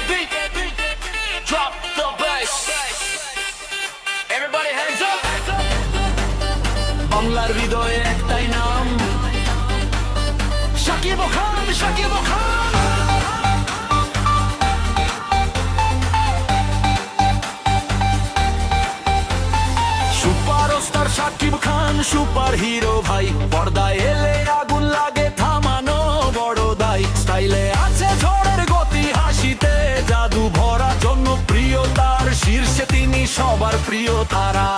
beat, drop the bass. Everybody hands up. বাংলার হৃদয়ে একটাই নাম, Shakib Khan, Shakib Khan. Superstar Shakib Khan, super hero ভাই। পর্দায় এলে আগুন লাগে, থামানো বড় দায়। স্টাইলে আছে ঝড়ের গতি, হাসিতে জাদু ভরা। জনপ্রিয়তার শীর্ষে তিনি, সবার প্রিয় তারা।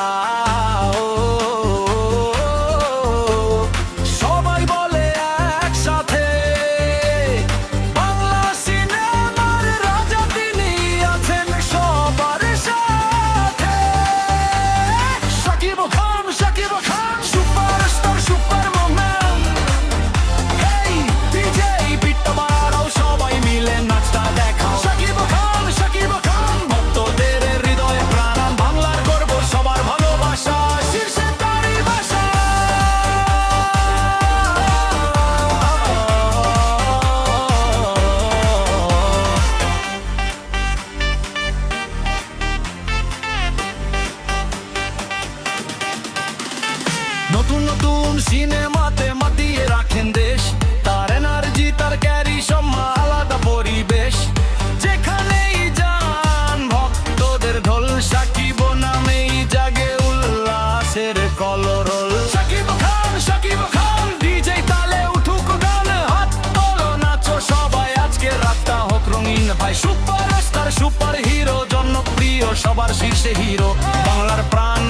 সবাই বলে একসাথে, বাংলা সিনেমার রাজা তিনি, আছেন সবার সাথে। শাকিব খান, শাকিব খান, সুপারস্টার, সুপার মোমেন। হেই ডিজে, বিটটা বাড়াও, সবাই মিলে নাচটা দেখাও। শাকিব খান, শাকিব খান, ভক্তদের হৃদয়ে প্রাণ। বাংলার গর্ব, সবার ভালোবাসা, শীর্ষে তারই ভাষা। নতুন নতুন সিনেমাতে মাতিয়ে রাখেন দেশ। তার এনার্জি, তার ক্যারি, সম্মান, আলাদা পরিবেশ। যেখানেই যান ভক্তদের ঢোল, শাকিব নামেই জাগে উল্লাসের কলরোল। শাকিব খান, শাকিব খান, ডিজে তালে উঠুক গান। হাত তোলো, নাচো সবাই, আজকে রাতটা হোক রঙিন ভাই। সুপারস্টার, সুপার হিরো, জনপ্রিয়, সবার শীর্ষে হিরো। বাংলার প্রাণ